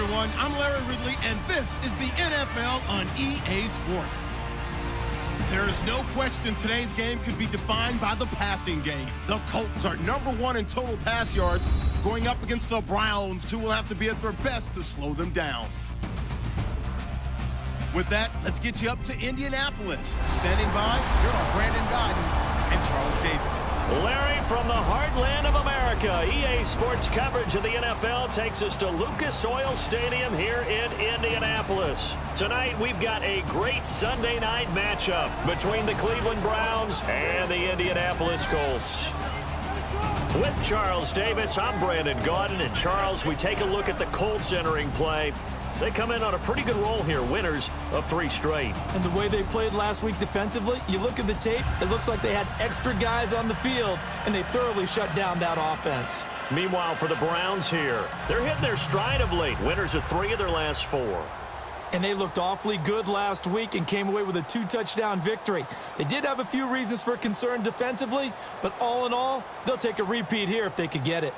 everyone. I'm Larry Ridley, and this is the NFL on EA Sports. There is no question today's game could be defined by the passing game. The Colts are #1 in total pass yards, going up against the Browns, who will have to be at their best to slow them down. With that, let's get you up to Indianapolis. Standing by, here are Brandon Godden and Charles Davis. Larry, from the heartland of America, EA Sports coverage of the NFL takes us to Lucas Oil Stadium here in Indianapolis. Tonight, we've got a great Sunday night matchup between the Cleveland Browns and the Indianapolis Colts. With Charles Davis, I'm Brandon Gaudin, and Charles, we take a look at the Colts entering play. They come in on a pretty good roll here, winners of 3 straight. And the way they played last week defensively, you look at the tape, it looks like they had extra guys on the field, and they thoroughly shut down that offense. Meanwhile, for the Browns here, they're hitting their stride of late. Winners of 3 of their last 4. And they looked awfully good last week and came away with a 2-touchdown victory. They did have a few reasons for concern defensively, but all in all, they'll take a repeat here if they could get it.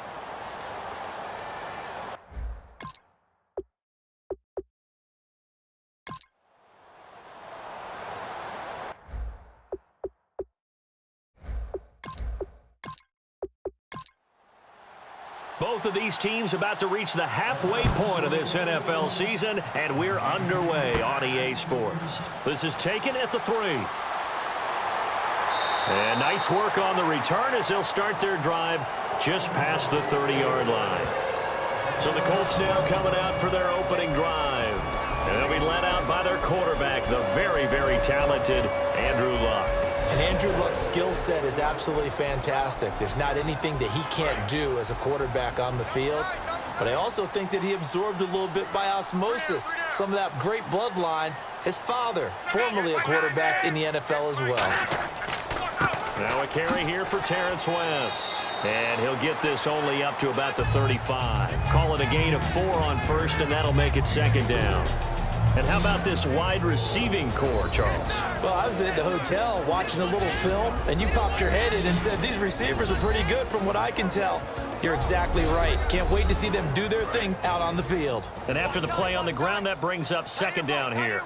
Both of these teams about to reach the halfway point of this NFL season, and we're underway on EA Sports. This is taken at the 3. And nice work on the return as they'll start their drive just past the 30-yard line. So the Colts now coming out for their opening drive. And they'll be led out by their quarterback, the very, very talented Andrew Luck. And Andrew Luck's skill set is absolutely fantastic. There's not anything that he can't do as a quarterback on the field. But I also think that he absorbed a little bit by osmosis some of that great bloodline. His father, formerly a quarterback in the NFL as well. Now a carry here for Terrence West. And he'll get this only up to about the 35. Call it a gain of 4 on first, and that'll make it 2nd down. And how about this wide receiving core, Charles? Well, I was at the hotel watching a little film, and you popped your head in and said, these receivers are pretty good from what I can tell. You're exactly right. Can't wait to see them do their thing out on the field. And after the play on the ground, that brings up 2nd down here.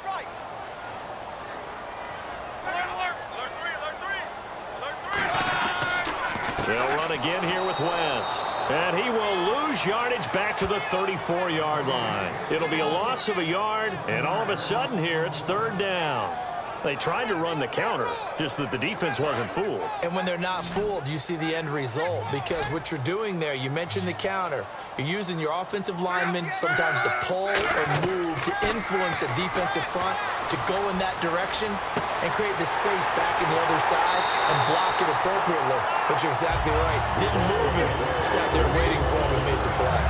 They'll run again here with West. And he will lose yardage back to the 34-yard line. It'll be a loss of a yard, and all of a sudden here, it's 3rd down. They tried to run the counter, just that the defense wasn't fooled. And when they're not fooled, you see the end result, because what you're doing there, you mentioned the counter. You're using your offensive linemen sometimes to pull or move to influence the defensive front to go in that direction and create the space back in the other side and block it appropriately. But you're exactly right. Didn't move it. Sat there waiting for him and made the play.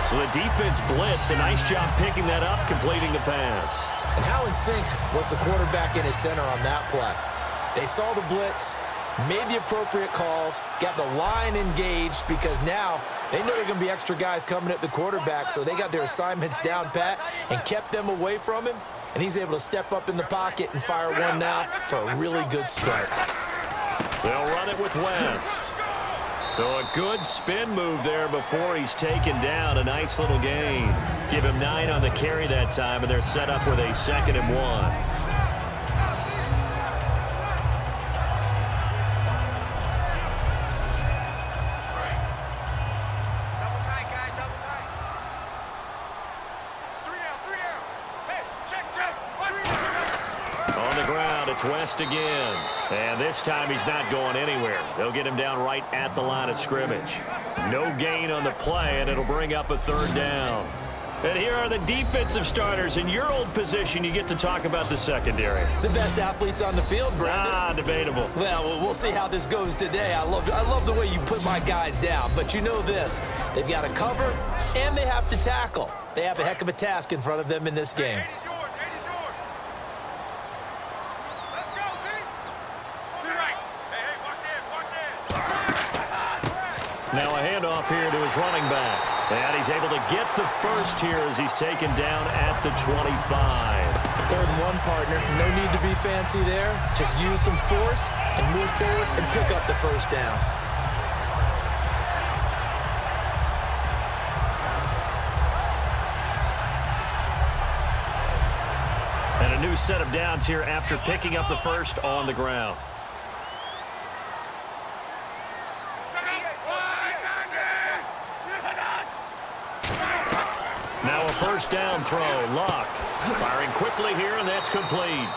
So the defense blitzed. A nice job picking that up, completing the pass. And how in sync was the quarterback in his center on that play? They saw the blitz, made the appropriate calls, got the line engaged, because now they know there are going to be extra guys coming at the quarterback, so they got their assignments down pat and kept them away from him, and he's able to step up in the pocket and fire one now for a really good start. They'll run it with West. So a good spin move there before he's taken down. A nice little gain. Give him 9 on the carry that time, and they're set up with a 2nd and 1. It's West again. And this time he's not going anywhere. They'll get him down right at the line of scrimmage. No gain on the play, and it'll bring up a 3rd down. And here are the defensive starters. In your old position, you get to talk about the secondary. The best athletes on the field, Brandon. Debatable. Well, we'll see how this goes today. I love the way you put my guys down. But you know this. They've got to cover, and they have to tackle. They have a heck of a task in front of them in this game. Now a handoff here to his running back. And he's able to get the first here as he's taken down at the 25. 3rd and 1, partner. No need to be fancy there. Just use some force and move forward and pick up the 1st down. new set of downs here after picking up the first on the ground. Now a first down throw. Luck firing quickly here, and that's complete.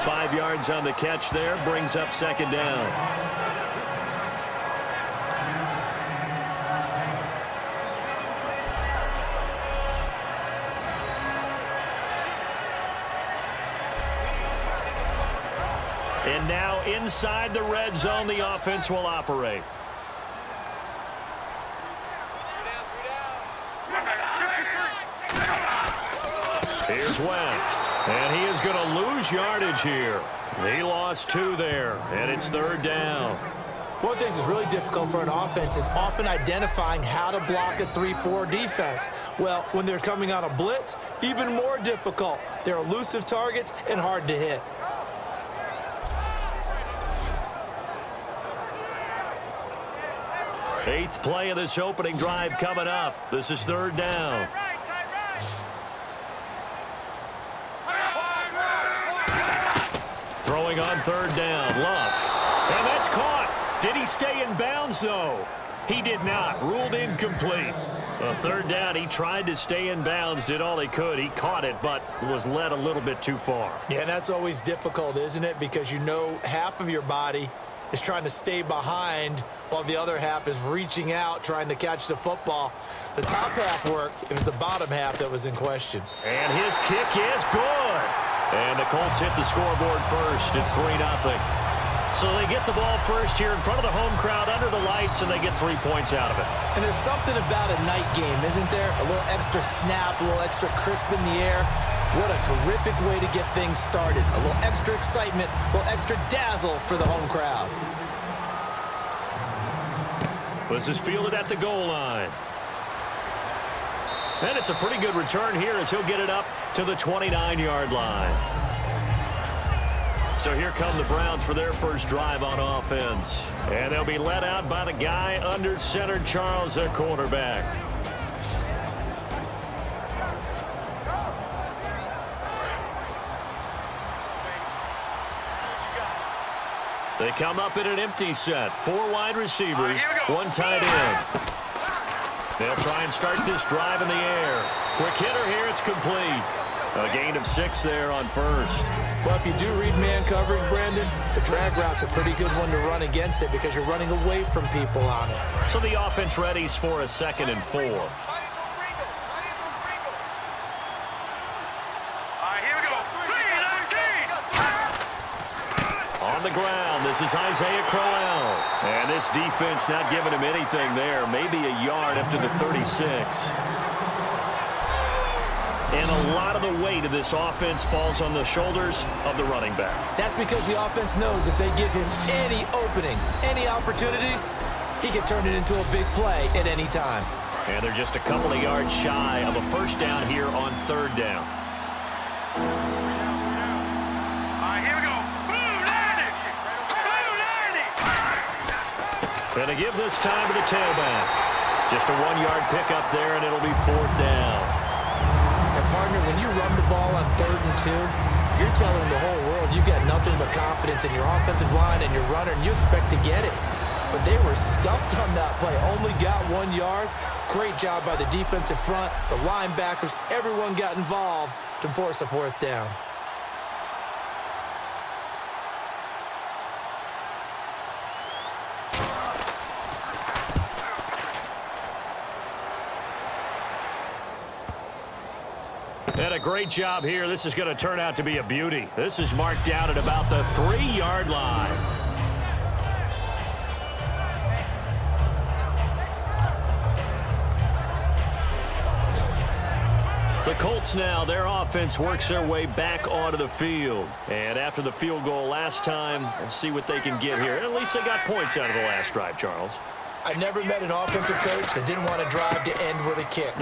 5 yards on the catch there, brings up second down. And now inside the red zone, the offense will operate. Here's West, and he is going to lose yardage here. He lost 2 there, and it's third down. One thing that's really difficult for an offense is often identifying how to block a 3-4 defense. Well, when they're coming on a blitz, even more difficult. They're elusive targets and hard to hit. Eighth play of this opening drive coming up. This is third down. Throwing on third down, Luck. And that's caught. Did he stay in bounds, though? He did not. Ruled incomplete. A third down, he tried to stay in bounds, did all he could. He caught it, but was led a little bit too far. Yeah, and that's always difficult, isn't it? Because you know half of your body is trying to stay behind while the other half is reaching out, trying to catch the football. The top half worked. It was the bottom half that was in question. And his kick is good. And the Colts hit the scoreboard first. It's 3-0. So they get the ball first here in front of the home crowd under the lights, and they get 3 points out of it. And there's something about a night game, isn't there? A little extra snap, a little extra crisp in the air. What a terrific way to get things started. A little extra excitement, a little extra dazzle for the home crowd. This is fielded at the goal line. And it's a pretty good return here as he'll get it up to the 29-yard line. So here come the Browns for their first drive on offense. And they'll be led out by the guy under center, Charles, their quarterback. They come up in an empty set. 4 wide receivers, 1 tight end. They'll try and start this drive in the air. Quick hitter here, it's complete. A gain of 6 there on first. Well, if you do read man coverage, Brandon, the drag route's a pretty good one to run against it because you're running away from people on it. So the offense readies for a 2nd and 4. On the ground, this is Isaiah Crowell. And this defense not giving him anything there. Maybe a yard up to the 36. And a lot of the weight of this offense falls on the shoulders of the running back. That's because the offense knows if they give him any openings, any opportunities, he can turn it into a big play at any time. And they're just a couple of yards shy of a first down here on third down. And they give this time to the tailback. Just a 1-yard pickup there, and it'll be 4th down. And, partner, when you run the ball on 3rd and 2, you're telling the whole world you got nothing but confidence in your offensive line and your runner, and you expect to get it. But they were stuffed on that play. Only got 1 yard. Great job by the defensive front, the linebackers. Everyone got involved to force a 4th down. And a great job here. This is going to turn out to be a beauty. This is marked down at about the 3-yard line. The Colts now, their offense works their way back onto the field. And after the field goal last time, we'll see what they can get here. At least they got points out of the last drive, Charles. I never met an offensive coach that didn't want to drive to end with a kick.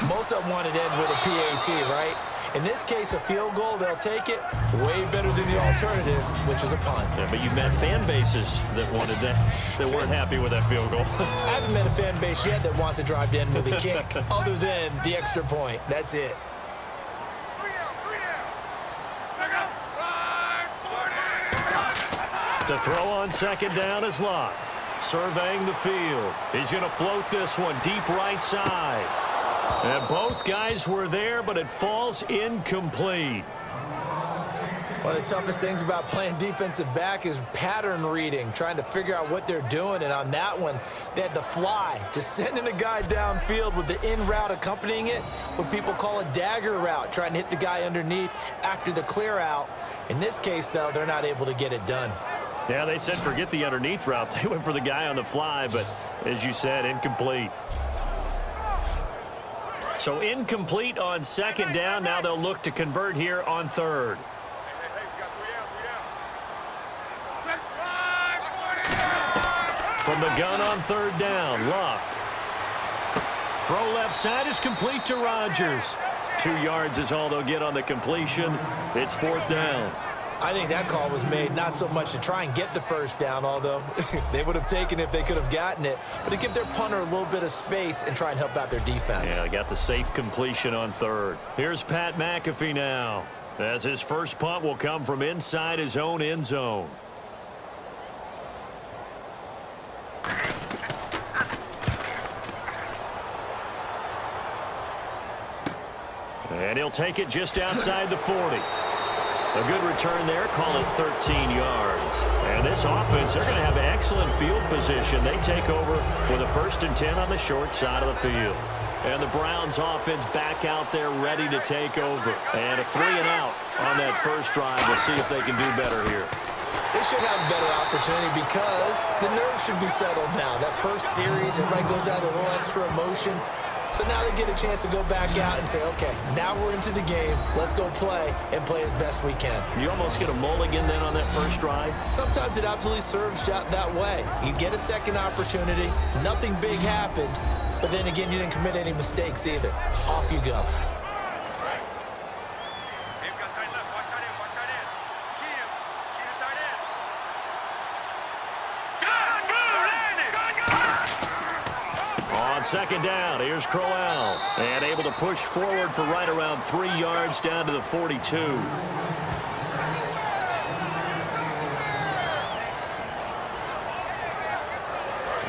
Most of them wanted to end with a PAT, right? In this case, a field goal, they'll take it. Way better than the alternative, which is a punt. Yeah, but you met fan bases that wanted that, that weren't happy with that field goal. I haven't met a fan base yet that wants to drive to end with a kick, other than the extra point. That's it. To throw on second down is Luck. Surveying the field. He's going to float this one deep right side. And both guys were there, but it falls incomplete. One of the toughest things about playing defensive back is pattern reading, trying to figure out what they're doing. And on that one, they had the fly, just sending a guy downfield with the in route accompanying it, what people call a dagger route, trying to hit the guy underneath after the clear out. In this case, though, they're not able to get it done. Yeah, they said forget the underneath route. They went for the guy on the fly, but as you said, incomplete. So incomplete on second down. Now they'll look to convert here on third. From the gun on third down, Luck. Throw left side is complete to Rodgers. 2 yards is all they'll get on the completion. It's fourth down. I think that call was made not so much to try and get the first down, although they would have taken it if they could have gotten it, but to give their punter a little bit of space and try and help out their defense. Yeah, they got the safe completion on third. Here's Pat McAfee now, as his first punt will come from inside his own end zone. And he'll take it just outside the 40. A good return there, call it 13 yards. And this offense, they're going to have excellent field position. They take over with a 1st and 10 on the short side of the field. And the Browns offense back out there ready to take over. And a 3 and out on that first drive. We'll see if they can do better here. They should have a better opportunity because the nerves should be settled now. That first series, everybody goes out a little extra emotion. So now they get a chance to go back out and say, okay, now we're into the game. Let's go play and play as best we can. You almost get a mulligan then on that first drive? Sometimes it absolutely serves that way. You get a second opportunity. Nothing big happened. But then again, you didn't commit any mistakes either. Off you go. Second down, here's Crowell, and able to push forward for right around 3 yards down to the 42.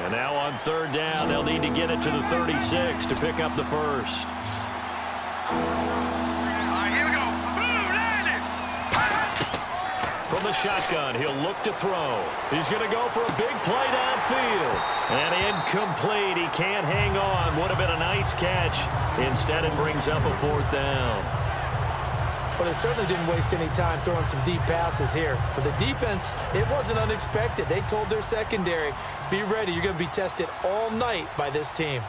And now on third down, they'll need to get it to the 36 to pick up the first. From the shotgun, he'll look to throw. He's going to go for a big play downfield. And incomplete. He can't hang on. Would have been a nice catch. Instead, it brings up a 4th down. Well, they certainly didn't waste any time throwing some deep passes here. But the defense, it wasn't unexpected. They told their secondary, be ready. You're going to be tested all night by this team.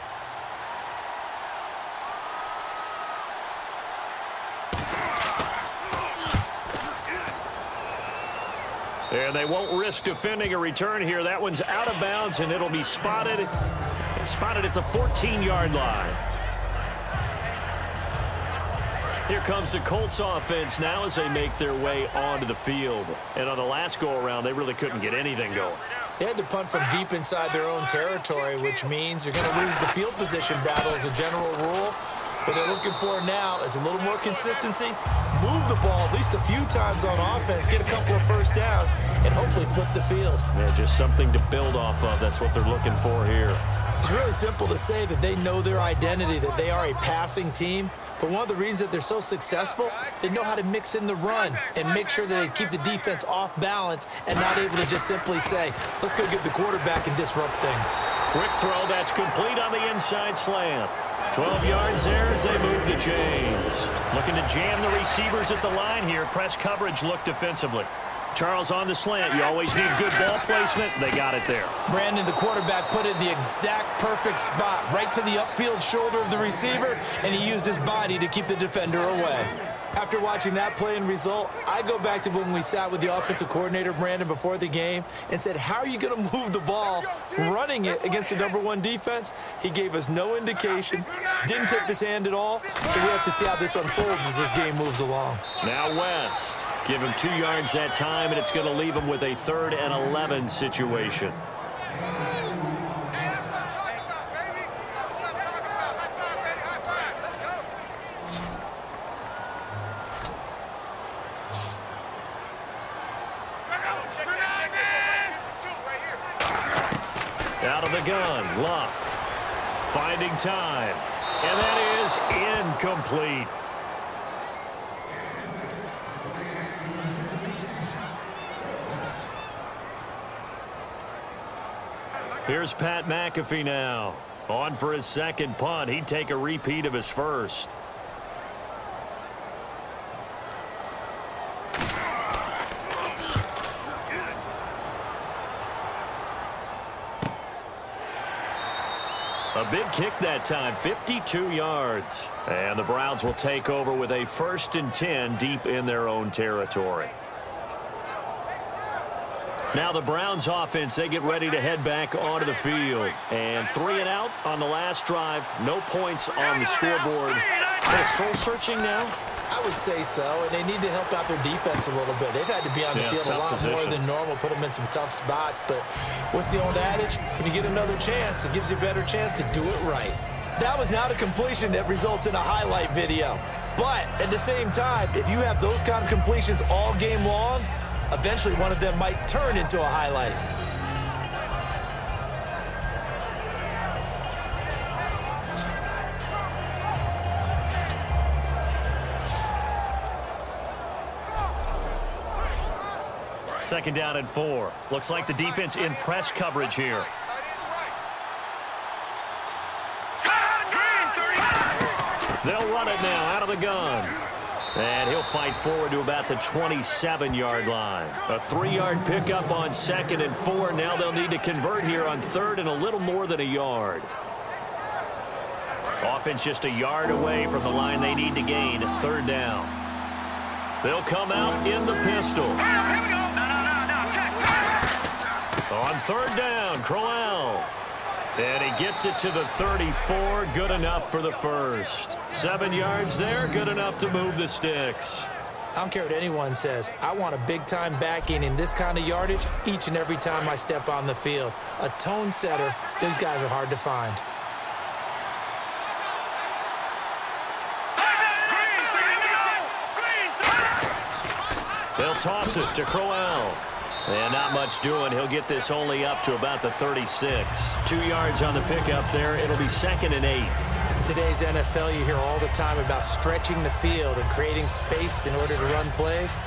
And they won't risk defending a return here. That one's out of bounds, and it'll be spotted at the 14-yard line. Here comes the Colts offense now as they make their way onto the field. And on the last go-around, they really couldn't get anything going. They had to punt from deep inside their own territory, which means you're going to lose the field position battle as a general rule. What they're looking for now is a little more consistency, move the ball at least a few times on offense, get a couple of first downs, and hopefully flip the field. Yeah, just something to build off of. That's what they're looking for here. It's really simple to say that they know their identity, that they are a passing team. But one of the reasons that they're so successful, they know how to mix in the run and make sure that they keep the defense off balance and not able to just simply say, let's go get the quarterback and disrupt things. Quick throw, that's complete on the inside slant. 12 yards there as they move the chains. Looking to jam the receivers at the line here. Press coverage look defensively. Charles on the slant. You always need good ball placement. They got it there. Brandon, the quarterback, put it in the exact perfect spot, right to the upfield shoulder of the receiver, and he used his body to keep the defender away. After watching that play and result, I go back to when we sat with the offensive coordinator, Brandon, before the game and said, how are you going to move the ball running it against the #1 defense? He gave us no indication, didn't tip his hand at all, so we have to see how this unfolds as this game moves along. Now West. Give him 2 yards that time, and it's going to leave him with a 3rd and 11 situation. the gun. Luck. Finding time. And that is incomplete. Here's Pat McAfee now. On for his second punt. He'd take a repeat of his first. A big kick that time, 52 yards. And the Browns will take over with a 1st and 10 deep in their own territory. Now the Browns offense, they get ready to head back onto the field. And 3 and out on the last drive. No points on the scoreboard. They're soul-searching now? I would say so, and they need to help out their defense a little bit. They've had to be on the field a lot more than normal, put them in some tough spots. But what's the old adage? When you get another chance, it gives you a better chance to do it right. That was not a completion that results in a highlight video. But at the same time, if you have those kind of completions all game long, eventually one of them might turn into a highlight. Second down and 4. Looks like the defense in press coverage here. They'll run it now out of the gun. And he'll fight forward to about the 27-yard line. A 3-yard pickup on 2nd and 4. Now they'll need to convert here on 3rd and a little more than a yard. Offense just a yard away from the line they need to gain. 3rd down. They'll come out in the pistol. On 3rd down, Crowell. And he gets it to the 34. Good enough for the first. 7 yards there. Good enough to move the sticks. I don't care what anyone says. I want a big-time backing in this kind of yardage each and every time I step on the field. A tone setter, those guys are hard to find. They'll toss it to Crowell. And not much doing. He'll get this only up to about the 36. 2 yards on the pickup there. It'll be 2nd and 8. In today's NFL, you hear all the time about stretching the field and creating space in order to run plays.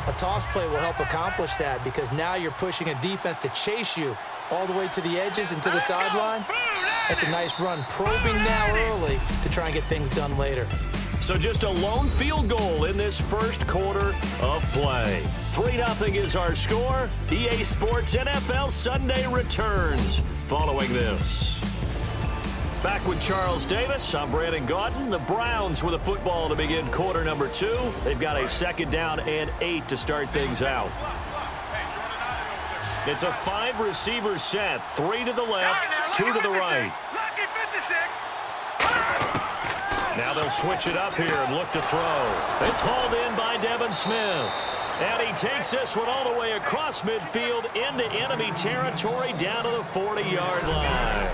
A toss play will help accomplish that because now you're pushing a defense to chase you all the way to the edges and to the sideline. That's a nice run, probing now early to try and get things done later. So just a lone field goal in this first quarter of play. 3-0 is our score. EA Sports NFL Sunday returns following this. Back with Charles Davis, I'm Brandon Gaudin. The Browns with a football to begin quarter number 2. They've got a 2nd down and 8 to start things out. It's a 5-receiver set. 3 to the left, 2 to the right. Now they'll switch it up here and look to throw. It's hauled in by Devin Smith. And he takes this one all the way across midfield into enemy territory down to the 40-yard line.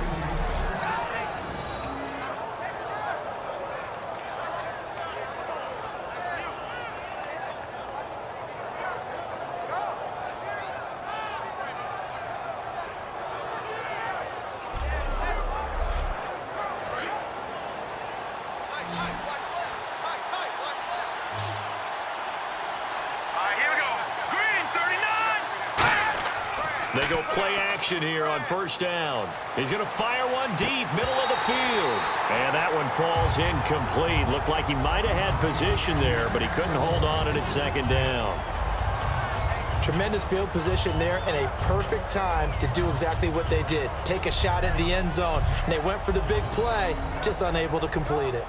They go play action here on 1st down. He's going to fire one deep, middle of the field. And that one falls incomplete. Looked like he might have had position there, but he couldn't hold on it at 2nd down. Tremendous field position there and a perfect time to do exactly what they did. Take a shot at the end zone. And they went for the big play, just unable to complete it.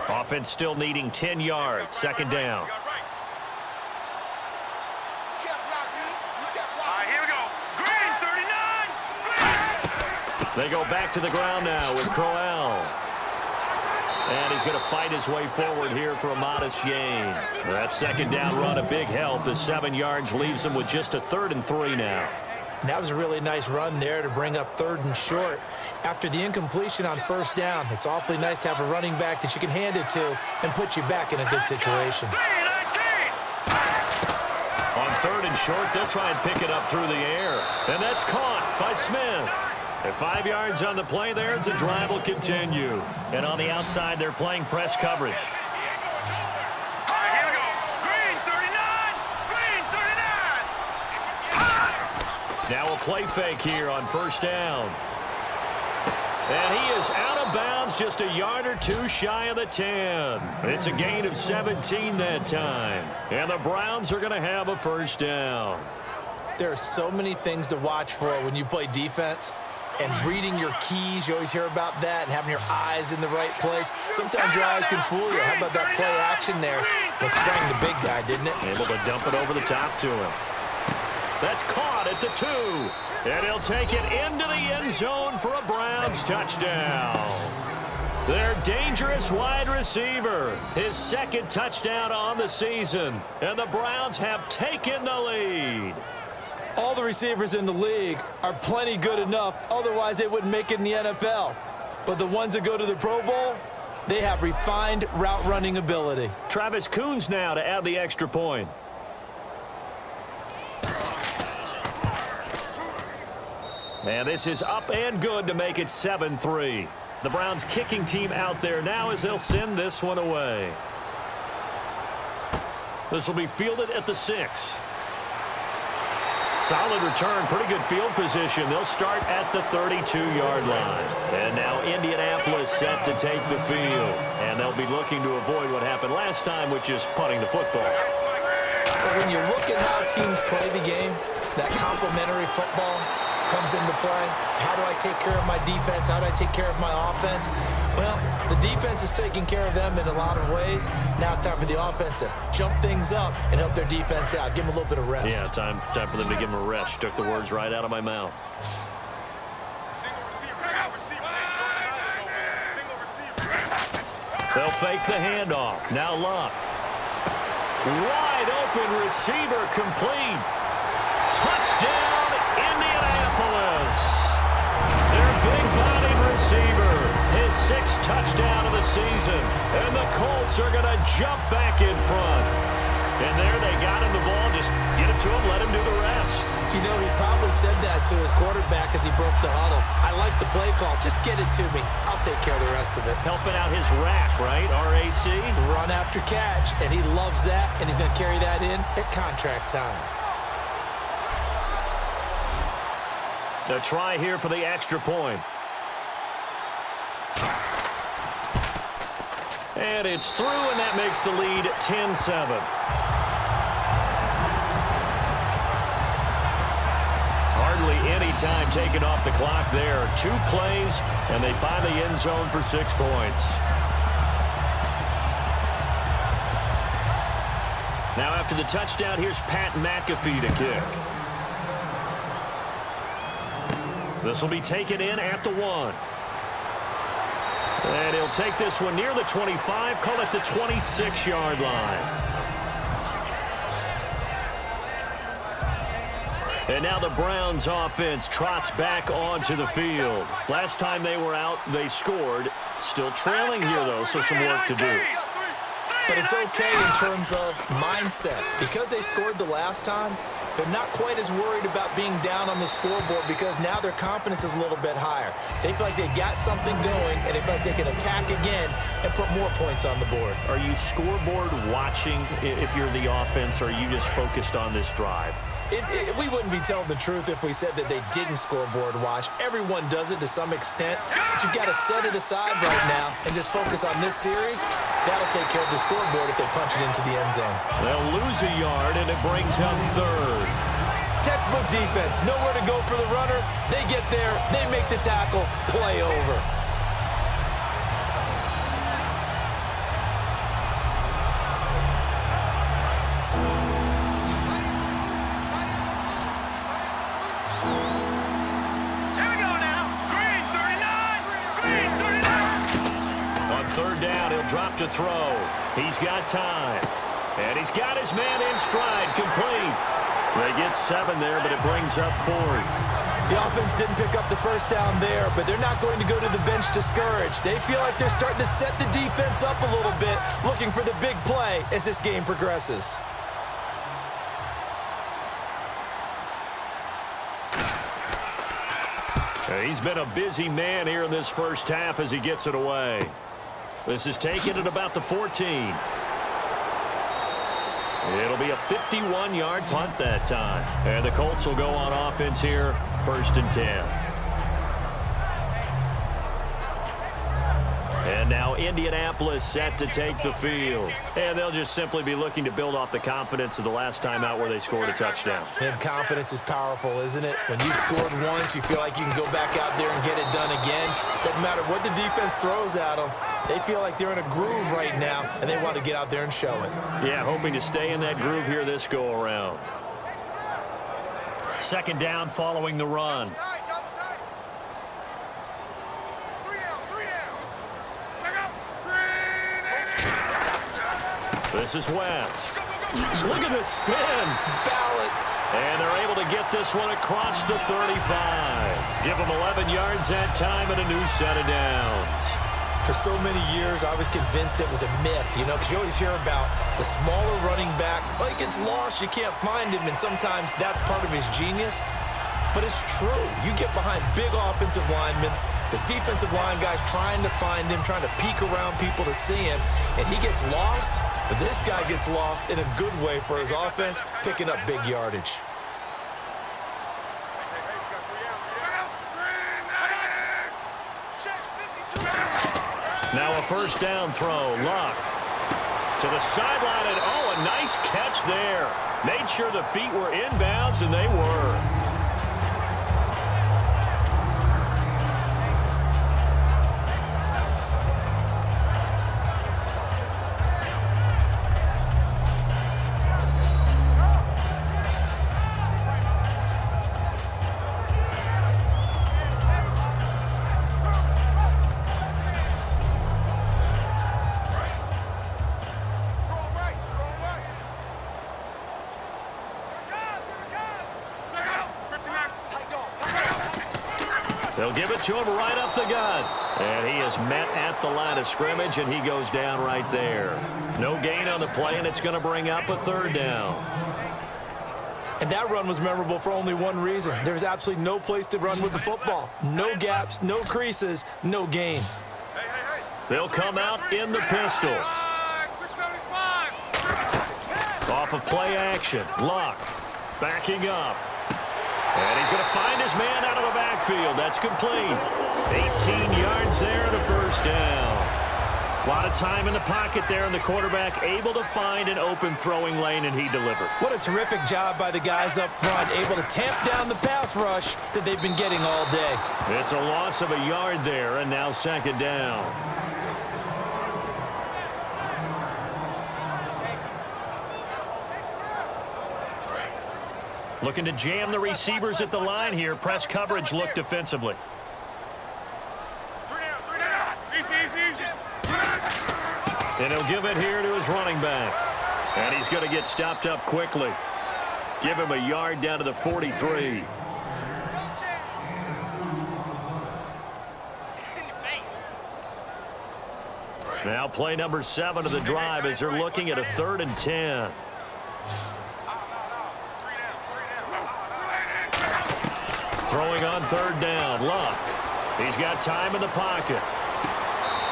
Offense still needing 10 yards. 2nd down. Here we go. Green, 39. They go back to the ground now with Crowell. And he's going to fight his way forward here for a modest gain. That 2nd down run a big help as 7 yards leaves him with just a 3rd and 3 now. And that was a really nice run there to bring up 3rd and short. After the incompletion on 1st down, it's awfully nice to have a running back that you can hand it to and put you back in a good situation. On 3rd and short, they'll try and pick it up through the air. And that's caught by Smith. At 5 yards on the play there, the drive will continue. And on the outside, they're playing press coverage. Now a play fake here on 1st down. And he is out of bounds, just a yard or 2 shy of the 10. It's a gain of 17 that time. And the Browns are going to have a 1st down. There are so many things to watch for when you play defense. And reading your keys, you always hear about that, and having your eyes in the right place. Sometimes your eyes can fool you. How about that play action there? That sprang the big guy, didn't it? Able to dump it over the top to him. That's caught at the 2. And he'll take it into the end zone for a Browns touchdown. Their dangerous wide receiver, his 2nd touchdown on the season. And the Browns have taken the lead. All the receivers in the league are plenty good enough, otherwise they wouldn't make it in the NFL. But the ones that go to the Pro Bowl, they have refined route running ability. Travis Coons now to add the extra point. And this is up and good to make it 7-3. The Browns kicking team out there now as they'll send this one away. This will be fielded at the 6. Solid return, pretty good field position. They'll start at the 32-yard line. And now Indianapolis set to take the field. And they'll be looking to avoid what happened last time, which is punting the football. But when you look at how teams play the game, that complementary football comes into play. How do I take care of my defense? How do I take care of my offense? Well, the defense is taking care of them in a lot of ways. Now it's time for the offense to jump things up and help their defense out. Give them a little bit of rest. Yeah, time for them to give them a rest. Took the words right out of my mouth. They'll fake the handoff. Now Luck. Wide open receiver complete. Touchdown, Indianapolis. Their big-bodied receiver, his 6th touchdown of the season. And the Colts are going to jump back in front. And there they got him the ball. Just get it to him, let him do the rest. You know, he probably said that to his quarterback as he broke the huddle. I like the play call. Just get it to me. I'll take care of the rest of it. Helping out his rack, right? RAC. Run after catch, and he loves that, and he's going to carry that in at contract time. A try here for the extra point. And it's through, and that makes the lead 10-7. Hardly any time taken off the clock there. 2 plays, and they find the end zone for 6 points. Now after the touchdown, here's Pat McAfee to kick. This will be taken in at the 1. And he'll take this one near the 25, call it the 26-yard line. And now the Browns offense trots back onto the field. Last time they were out, they scored. Still trailing here, though, so some work to do. But it's okay in terms of mindset. Because they scored the last time, they're not quite as worried about being down on the scoreboard because now their confidence is a little bit higher. They feel like they got something going, and they feel like they can attack again and put more points on the board. Are you scoreboard watching if you're the offense, or are you just focused on this drive? We wouldn't be telling the truth if we said that they didn't scoreboard watch. Everyone does it to some extent, but you've got to set it aside right now and just focus on this series. That'll take care of the scoreboard if they punch it into the end zone. They'll lose a yard, and it brings up 3rd. Textbook defense, nowhere to go for the runner. They get there, they make the tackle, play over. Drop to throw. He's got time. And he's got his man in stride, complete. They They get 7 there, but it brings up 4th. The offense didn't pick up the first down there, but they're not going to go to the bench discouraged. They feel like they're starting to set the defense up a little bit, looking for the big play as this game progresses. He's been a busy man here in this first half as he gets it away. This is taken at about the 14. It'll be a 51-yard punt that time. And the Colts will go on offense here, 1st and 10. And now Indianapolis set to take the field. And they'll just simply be looking to build off the confidence of the last time out where they scored a touchdown. And confidence is powerful, isn't it? When you've scored once, you feel like you can go back out there and get it done again. Doesn't matter what the defense throws at them. They feel like they're in a groove right now, and they want to get out there and show it. Yeah, hoping to stay in that groove here this go-around. 2nd down following the run. This is West. Look at this spin. Balance. And they're able to get this one across the 35. Give them 11 yards that time and a new set of downs. For so many years, I was convinced it was a myth, because you always hear about the smaller running back. Oh, he gets lost, you can't find him, and sometimes that's part of his genius. But it's true. You get behind big offensive linemen, the defensive line guys trying to find him, trying to peek around people to see him, and he gets lost, but this guy gets lost in a good way for his offense, picking up big yardage. Now a 1st down throw. Luck to the sideline, and a nice catch there. Made sure the feet were inbounds, and they were. They'll give it to him right up the gut. And he is met at the line of scrimmage, and he goes down right there. No gain on the play, and it's going to bring up a 3rd down. And that run was memorable for only one reason. There's absolutely no place to run with the football. No gaps, no creases, no gain. They'll come out in the pistol. Off of play action. Luck backing up. And he's going to find his man out of the backfield. That's complete. 18 yards there and a 1st down. A lot of time in the pocket there, and the quarterback able to find an open throwing lane, and he delivered. What a terrific job by the guys up front, able to tamp down the pass rush that they've been getting all day. It's a loss of a yard there, and now 2nd down. Looking to jam the receivers at the line here. Press coverage look defensively. And he'll give it here to his running back. And he's going to get stopped up quickly. Give him a yard down to the 43. Now play number 7 of the drive as they're looking at a 3rd and 10. Throwing on 3rd down. Luck. He's got time in the pocket.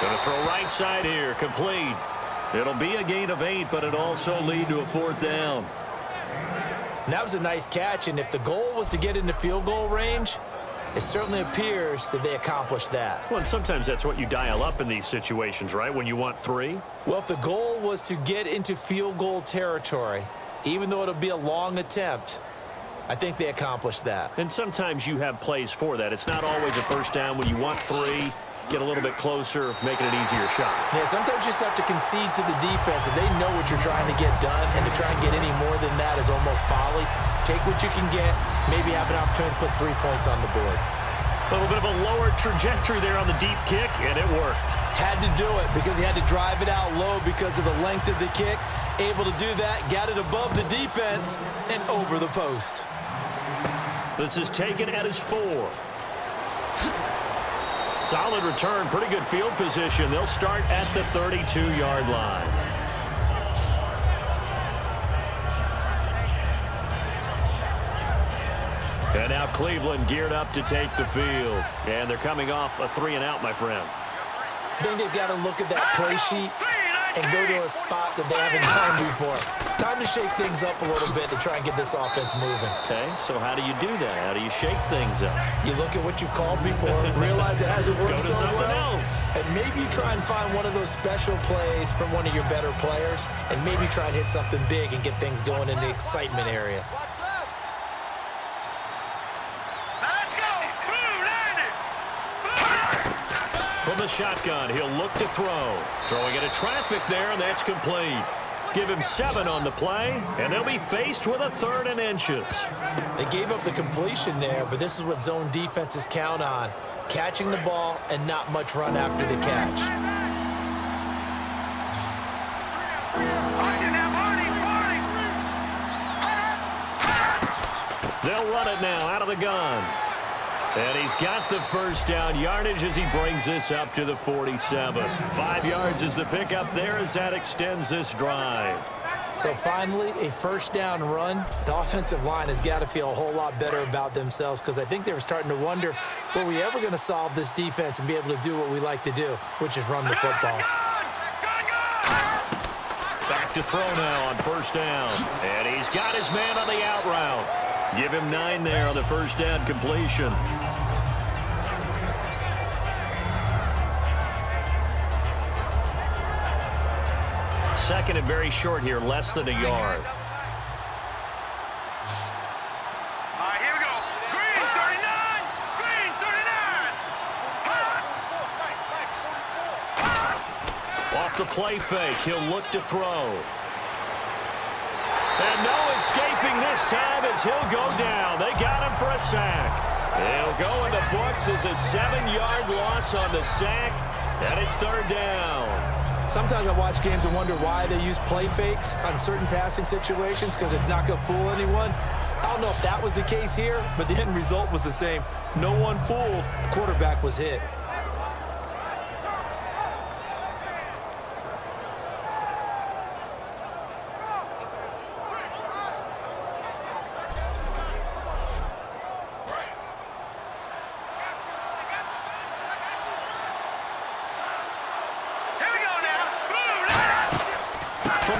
Going to throw right side here. Complete. It'll be a gain of 8, but it'll also lead to a 4th down. And that was a nice catch, and if the goal was to get into field goal range, it certainly appears that they accomplished that. Well, and sometimes that's what you dial up in these situations, right, when you want 3? Well, if the goal was to get into field goal territory, even though it'll be a long attempt, I think they accomplished that. And sometimes you have plays for that. It's not always a 1st down when you want 3. Get a little bit closer, making it easier shot. Yeah, sometimes you just have to concede to the defense, and they know what you're trying to get done, and to try and get any more than that is almost folly. Take what you can get, maybe have an opportunity to put 3 points on the board. A little bit of a lower trajectory there on the deep kick, and it worked. Had to do it because he had to drive it out low because of the length of the kick, Able to do that, got it above the defense and over the post. This is taken at his 4. Solid return, pretty good field position. They'll start at the 32-yard line. And now Cleveland geared up to take the field. And they're coming off a 3-and-out, my friend. I think they've got to look at that play sheet and go to a spot that they haven't gone before. Time to shake things up a little bit to try and get this offense moving. Okay, so how do you do that? How do you shake things up? You look at what you've called before, realize it hasn't worked Go to so something well, else. and maybe try and find one of those special plays from one of your better players, and maybe try and hit something big and get things going in the excitement area. From the shotgun, he'll look to throw. Throwing into traffic there, and that's complete. Give him 7 on the play, and they'll be faced with a 3rd and inches. They gave up the completion there, but this is what zone defenses count on. Catching the ball and not much run after the catch. They'll run it now out of the gun. And he's got the first down yardage as he brings this up to the 47. 5 yards is the pickup there as that extends this drive. So finally, a first down run. The offensive line has got to feel a whole lot better about themselves because I think they were starting to wonder, were we ever going to solve this defense and be able to do what we like to do, which is run the football. Back to throw now on first down. And he's got his man on the out route. Give him 9 there on the first down completion. Second and very short here, less than a yard. Here we go. Green 39. Green 39. Off the play fake, he'll look to throw. And no escaping this time as he'll go down. They got him for a sack. He'll go in the books as a 7-yard loss on the sack, and it's 3rd down. Sometimes I watch games and wonder why they use play fakes on certain passing situations because it's not going to fool anyone. I don't know if that was the case here, but the end result was the same. No one fooled. The quarterback was hit.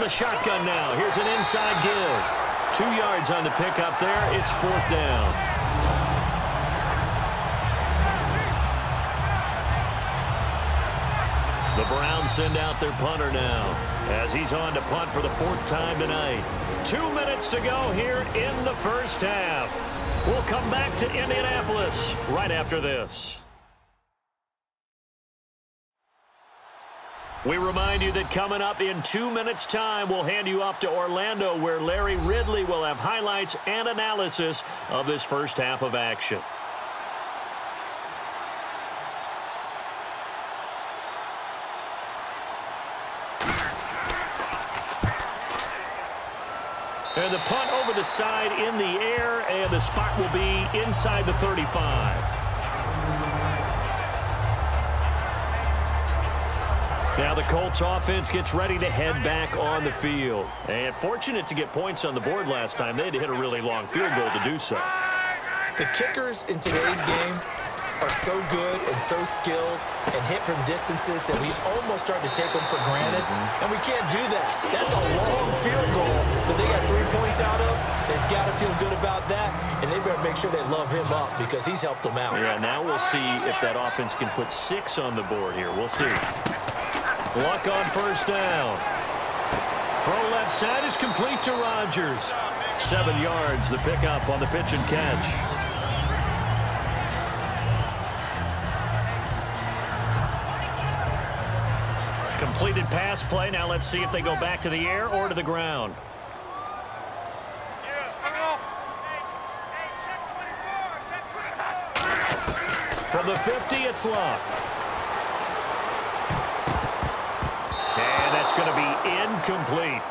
The shotgun now. Here's an inside give. 2 yards on the pickup there. It's 4th down. The Browns send out their punter now as he's on to punt for the 4th time tonight. 2 minutes to go here in the first half. We'll come back to Indianapolis right after this. We remind you that coming up in 2 minutes' time, we'll hand you off to Orlando, where Larry Ridley will have highlights and analysis of this first half of action. And the punt over the side in the air, and the spot will be inside the 35. Now the Colts offense gets ready to head back on the field. And fortunate to get points on the board last time. They had to hit a really long field goal to do so. The kickers in today's game are so good and so skilled and hit from distances that we almost start to take them for granted. And we can't do that. That's a long field goal that they got 3 points out of. They've got to feel good about that, and they better make sure they love him up because he's helped them out. Yeah, now we'll see if that offense can put 6 on the board here. We'll see. Luck on first down. Throw left side is complete to Rodgers. 7 yards, the pickup on the pitch and catch. Completed pass play. Now let's see if they go back to the air or to the ground. From the 50, it's Luck. And that's going to be incomplete.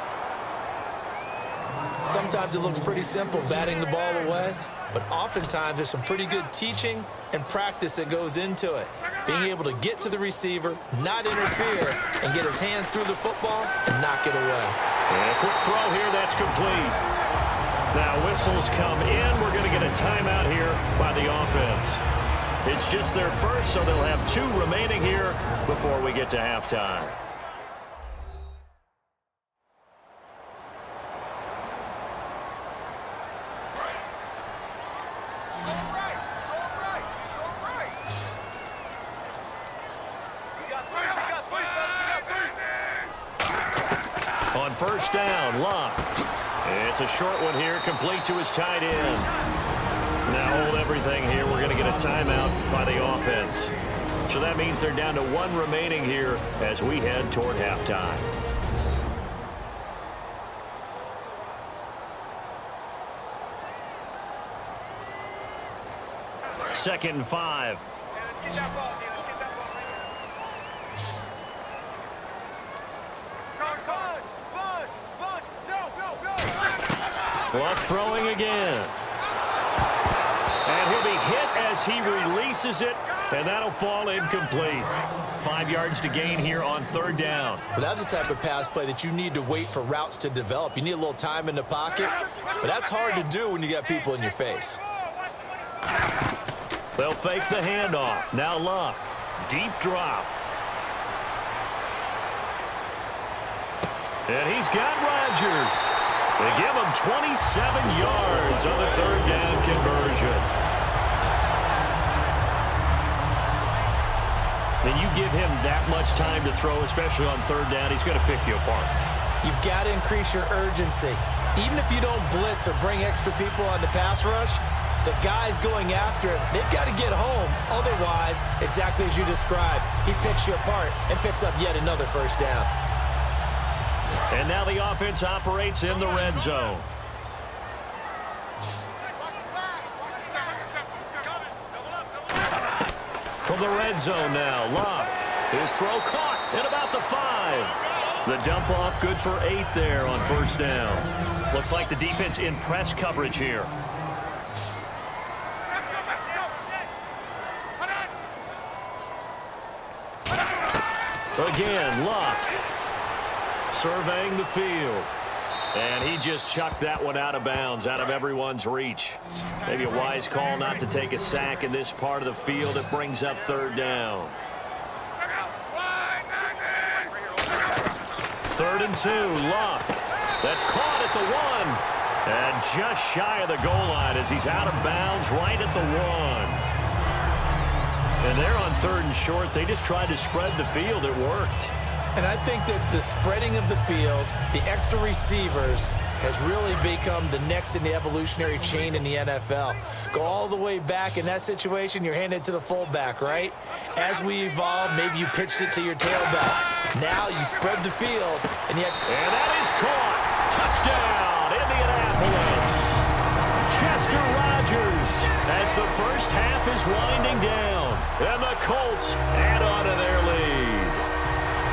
sometimes it looks pretty simple batting the ball away, but oftentimes there's some pretty good teaching and practice that goes into it. Being able to get to the receiver, not interfere, and get his hands through the football and knock it away. And a quick throw here, that's complete. Now whistles come in. We're going to get a timeout here by the offense. It's just their first, so they'll have 2 remaining here before we get to halftime. On first down, Luck. It's a short one here, complete to his tight end. Now hold everything here. We're going to get a timeout by the offense. So that means they're down to 1 remaining here as we head toward halftime. Second and 5. Let's get that ball, Let's get that ball right here. Luck throwing again. And he'll be hit as he releases it, and that'll fall incomplete. 5 yards to gain here on third down. Well, that's the type of pass play that you need to wait for routes to develop. You need a little time in the pocket, but that's hard to do when you got people in your face. They'll fake the handoff. Now Luck. Deep drop. And he's got Rodgers. They give him 27 yards on the third down conversion. And you give him that much time to throw, especially on third down, he's going to pick you apart. You've got to increase your urgency. Even if you don't blitz or bring extra people on the pass rush, the guys going after him, they've got to get home. Otherwise, exactly as you described, he picks you apart and picks up yet another first down. And now the offense operates in the red zone. From the red zone now, Luck. His throw caught at about the 5. The dump off good for 8 there on first down. Looks like the defense in press coverage here. Again, Luck. Surveying the field. And he just chucked that one out of bounds, out of everyone's reach. Maybe a wise call not to take a sack in this part of the field. It brings up third down. 3rd and 2, Luck. That's caught at the 1. And just shy of the goal line as he's out of bounds right at the 1. And they're on 3rd and short. They just tried to spread the field. It worked. And I think that the spreading of the field, the extra receivers, has really become the next in the evolutionary chain in the NFL. Go all the way back in that situation, you're handed to the fullback, right? As we evolve, maybe you pitched it to your tailback. Now you spread the field, and yet... And that is caught. Touchdown, Indianapolis. Chester Rogers as the first half is winding down. And the Colts add on to their lead.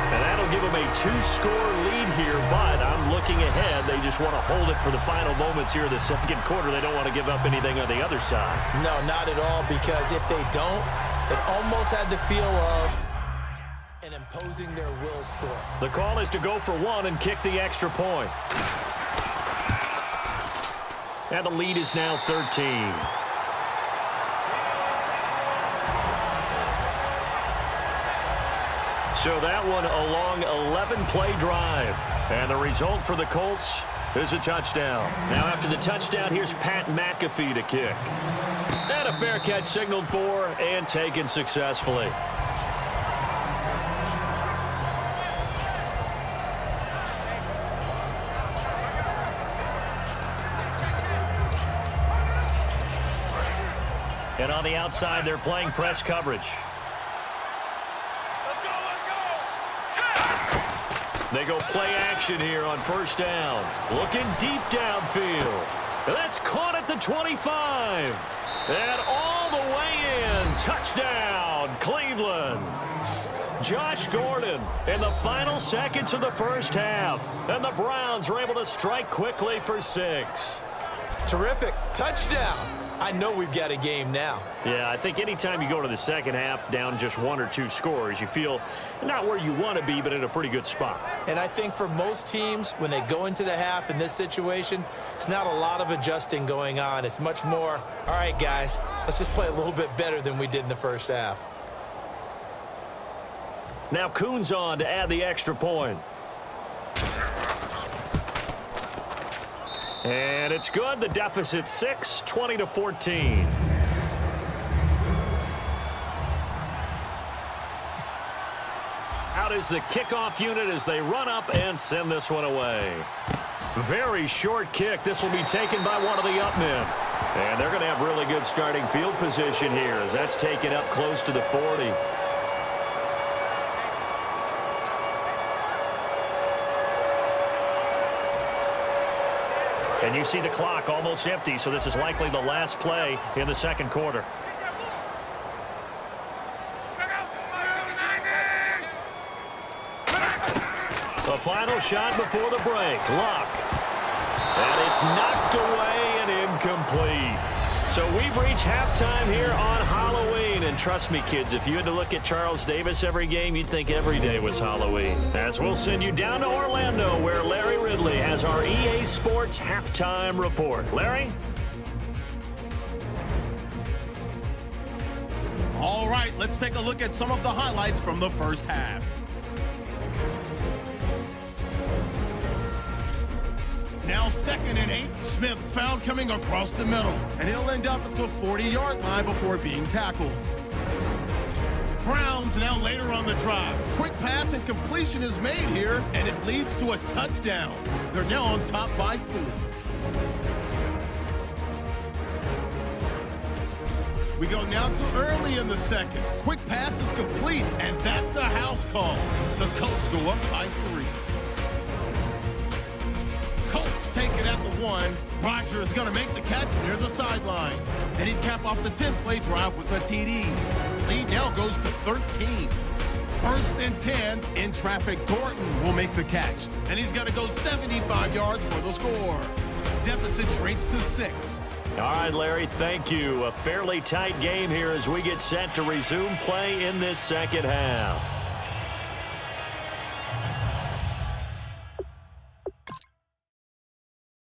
And that'll give them a 2-score lead here, but I'm looking ahead. They just want to hold it for the final moments here in the second quarter. They don't want to give up anything on the other side. No, not at all, because if they don't, it almost had the feel of an imposing their will score. The call is to go for 1 and kick the extra point. And the lead is now 13. So that one a long 11-play drive. And the result for the Colts is a touchdown. Now after the touchdown, here's Pat McAfee to kick. And a fair catch signaled for and taken successfully. And on the outside, they're playing press coverage. They go play action here on first down. Looking deep downfield. That's caught at the 25. And all the way in. Touchdown, Cleveland. Josh Gordon in the final seconds of the first half. And the Browns are able to strike quickly for 6. Terrific. Touchdown. I know we've got a game now. Yeah, I think anytime you go to the second half down just 1 or 2 scores, you feel not where you want to be, but in a pretty good spot. And I think for most teams, when they go into the half in this situation, it's not a lot of adjusting going on. It's much more, all right, guys, let's just play a little bit better than we did in the first half. Now Kuhn's on to add the extra point. And it's good. The deficit 6, 20-14. Out is the kickoff unit as they run up and send this one away. Very short kick. This will be taken by one of the up men. And they're going to have really good starting field position here as that's taken up close to the 40. And you see the clock almost empty, so this is likely the last play in the second quarter. The final shot before the break. Luck. And it's knocked away and incomplete. So we've reached halftime here on Halloween. And trust me, kids, if you had to look at Charles Davis every game, you'd think every day was Halloween. As we'll send you down to Orlando, where Larry Ridley has our EA Sports halftime report. Larry? All right, let's take a look at some of the highlights from the first half. Now 2nd and 8. Smith's found coming across the middle, and he'll end up at the 40-yard line before being tackled. Browns now later on the drive. Quick pass and completion is made here, and it leads to a touchdown. They're now on top by 4. We go now to early in the second. Quick pass is complete, and that's a house call. The Colts go up by 3. Colts take it at the 1. Rodgers is going to make the catch near the sideline. And he'd cap off the 10-play drive with a TD. Lead now goes to 13. 1st and 10. In traffic, Gordon will make the catch. And he's going to go 75 yards for the score. Deficit shrinks to 6. All right, Larry, thank you. A fairly tight game here as we get set to resume play in this second half.